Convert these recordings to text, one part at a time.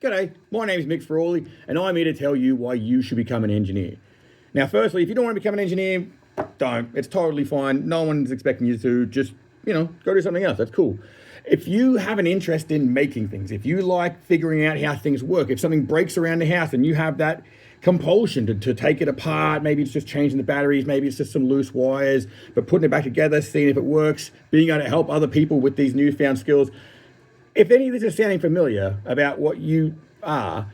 G'day, my name is Mick Frawley, and I'm here to tell you why you should become an engineer. Now, firstly, if you don't want to become an engineer, don't. It's totally fine. No one's expecting you to. Just, go do something else. That's cool. If you have an interest in making things, if you like figuring out how things work, if something breaks around the house and you have that compulsion to take it apart, maybe it's just changing the batteries, maybe it's just some loose wires, but putting it back together, seeing if it works, being able to help other people with these newfound skills. If any of this is sounding familiar about what you are,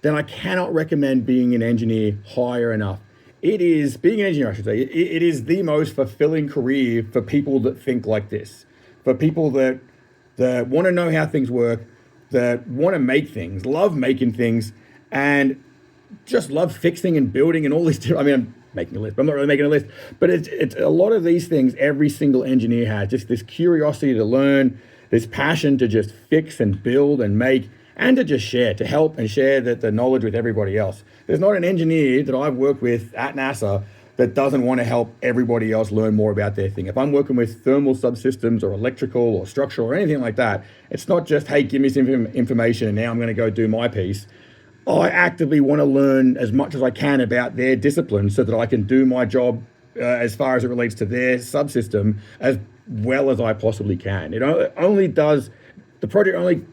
then I cannot recommend being an engineer higher enough. Being an engineer, I should say, it is the most fulfilling career for people that think like this, for people that want to know how things work, that want to make things, love making things, and just love fixing and building and all these different, I'm making a list, but I'm not really making a list, but it's a lot of these things every single engineer has, just this curiosity to learn, this passion to just fix and build and make, and to just share, to help and share the knowledge with everybody else. There's not an engineer that I've worked with at NASA that doesn't want to help everybody else learn more about their thing. If I'm working with thermal subsystems or electrical or structural or anything like that, it's not just, hey, give me some information and now I'm going to go do my piece. I actively want to learn as much as I can about their discipline so that I can do my job as far as it relates to their subsystem as well as I possibly can. The project only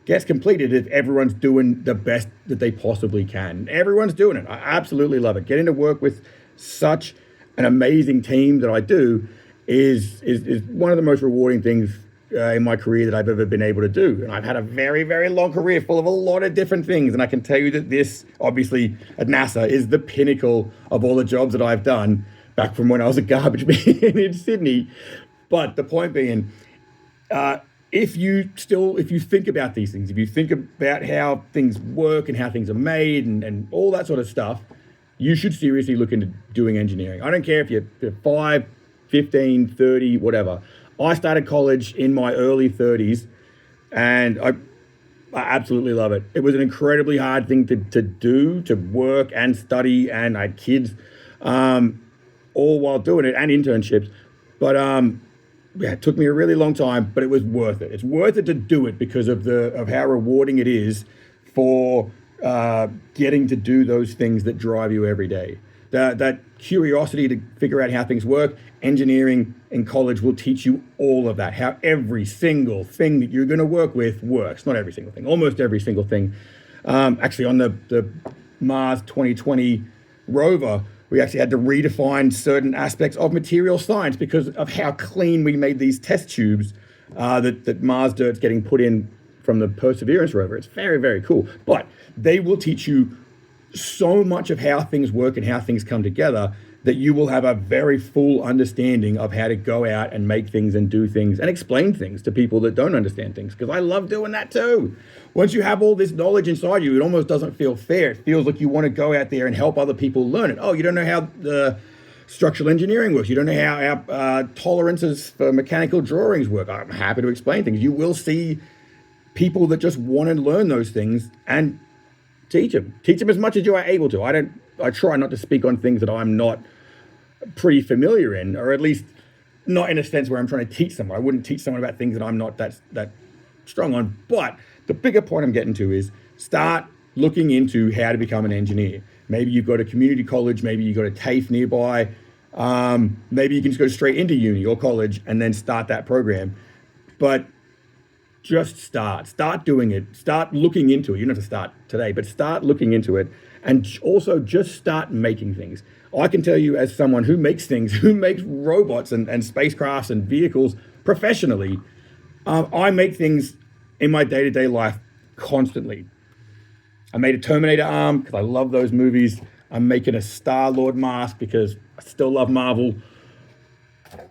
gets completed if everyone's doing the best that they possibly can. Everyone's doing it. I absolutely love it. Getting to work with such an amazing team that I do is one of the most rewarding things in my career that I've ever been able to do. And I've had a very, very long career full of a lot of different things. And I can tell you that this, obviously, at NASA is the pinnacle of all the jobs that I've done back from when I was a garbage man in Sydney. But the point being, if you think about these things, if you think about how things work and how things are made and all that sort of stuff, you should seriously look into doing engineering. I don't care if you're 5, 15, 30, whatever. I started college in my early 30s, and I absolutely love it. It was an incredibly hard thing to do, to work and study, and I had kids all while doing it, and internships. But it took me a really long time, but it was worth it. It's worth it to do it because of how rewarding it is for getting to do those things that drive you every day. That curiosity to figure out how things work. Engineering in college will teach you all of that, how every single thing that you're going to work with works. Not every single thing, almost every single thing. Actually, on the Mars 2020 rover, we actually had to redefine certain aspects of material science because of how clean we made these test tubes that Mars dirt's getting put in from the Perseverance rover. It's very, very cool. But they will teach you so much of how things work and how things come together that you will have a very full understanding of how to go out and make things and do things and explain things to people that don't understand things, because I love doing that too. Once you have all this knowledge inside you, it almost doesn't feel fair. It feels like you want to go out there and help other people learn it. Oh, you don't know how the structural engineering works. You don't know how our tolerances for mechanical drawings work. I'm happy to explain things. You will see people that just want to learn those things and teach them as much as you are able to. I try not to speak on things that I'm not pretty familiar in, or at least not in a sense where I'm trying to teach someone. I wouldn't teach someone about things that I'm not that strong on. But the bigger point I'm getting to is start looking into how to become an engineer. Maybe you've got a community college, maybe you've got a TAFE nearby. Maybe you can just go straight into uni or college and then start that program. But just start doing it, start looking into it. You don't have to start today, but start looking into it, and also just start making things. I can tell you, as someone who makes things, who makes robots and spacecrafts and vehicles professionally, I make things in my day-to-day life constantly. I made a Terminator arm because I love those movies. I'm making a Star-Lord mask because I still love Marvel.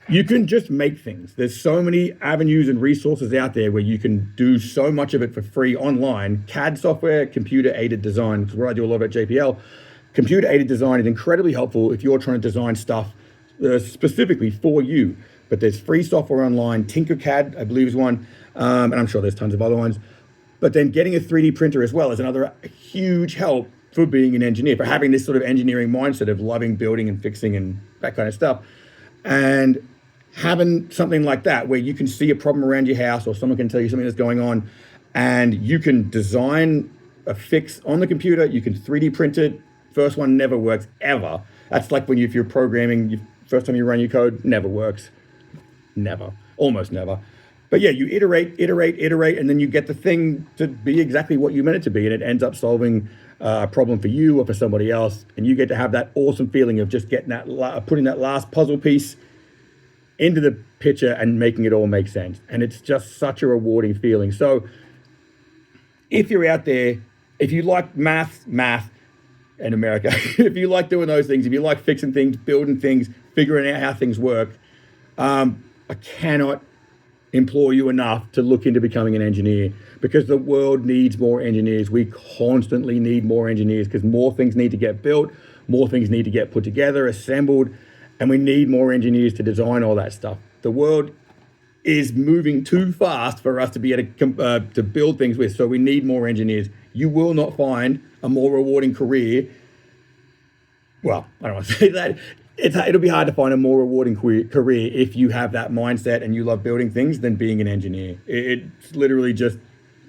You can just make things. There's so many avenues and resources out there where you can do so much of it for free online. CAD software, computer-aided design, because what I do a lot at JPL, computer-aided design is incredibly helpful if you're trying to design stuff specifically for you. But there's free software online. Tinkercad, I believe, is one, and I'm sure there's tons of other ones. But then getting a 3D printer as well is another huge help for being an engineer, for having this sort of engineering mindset of loving building and fixing and that kind of stuff. And having something like that where you can see a problem around your house, or someone can tell you something that's going on, and you can design a fix on the computer. You can 3D print it. First one never works ever. That's like when if you're programming, first time you run your code, never works. Never. Almost never. But yeah, you iterate, and then you get the thing to be exactly what you meant it to be, and it ends up solving a problem for you or for somebody else, and you get to have that awesome feeling of just getting that, putting that last puzzle piece into the picture and making it all make sense. And it's just such a rewarding feeling. So if you're out there, if you like math in America, if you like doing those things, if you like fixing things, building things, figuring out how things work, I cannot implore you enough to look into becoming an engineer, because the world needs more engineers. We constantly need more engineers because more things need to get built, more things need to get put together, assembled, and we need more engineers to design all that stuff. The world is moving too fast for us to be able to build things with, so we need more engineers. You will not find a more rewarding career. Well, I don't want to say that. It'll be hard to find a more rewarding career if you have that mindset and you love building things than being an engineer. It's literally just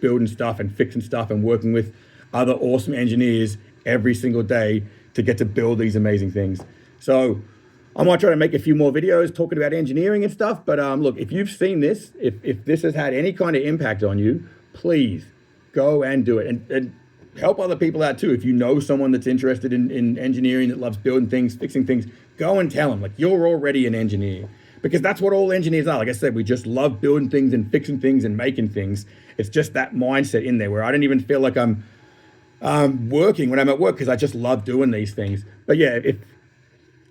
building stuff and fixing stuff and working with other awesome engineers every single day to get to build these amazing things. So I might try to make a few more videos talking about engineering and stuff. But look, if you've seen this, if this has had any kind of impact on you, please go and do it. And help other people out too. If you know someone that's interested in engineering, that loves building things, fixing things, go and tell them, like, you're already an engineer. Because that's what all engineers are. Like I said, we just love building things and fixing things and making things. It's just that mindset in there where I don't even feel like I'm working when I'm at work, because I just love doing these things. But yeah, if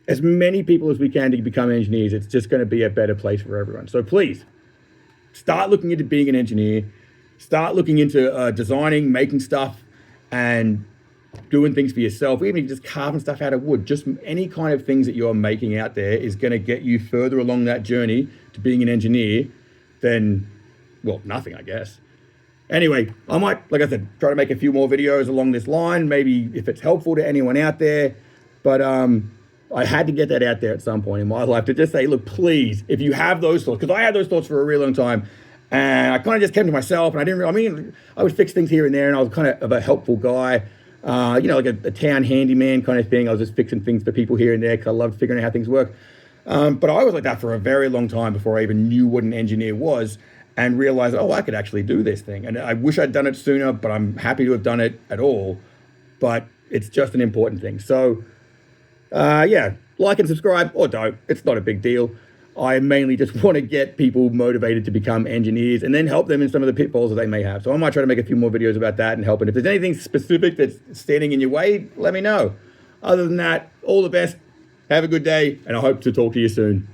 as many people as we can to become engineers, it's just going to be a better place for everyone. So please, start looking into being an engineer. Start looking into designing, making stuff, and doing things for yourself, even just carving stuff out of wood. Just any kind of things that you're making out there is going to get you further along that journey to being an engineer than, well, nothing, I guess. Anyway, I might, like I said, try to make a few more videos along this line, maybe if it's helpful to anyone out there. But I had to get that out there at some point in my life to just say, look, please, if you have those thoughts, because I had those thoughts for a really long time, and I kind of just kept to myself, and I would fix things here and there, and I was kind of a helpful guy, like a town handyman kind of thing. I was just fixing things for people here and there because I loved figuring out how things work. But I was like that for a very long time before I even knew what an engineer was, and realized, oh, I could actually do this thing. And I wish I'd done it sooner, but I'm happy to have done it at all. But it's just an important thing. So, yeah, like and subscribe, or don't. It's not a big deal. I mainly just want to get people motivated to become engineers and then help them in some of the pitfalls that they may have. So I might try to make a few more videos about that and help. And if there's anything specific that's standing in your way, let me know. Other than that, all the best. Have a good day, and I hope to talk to you soon.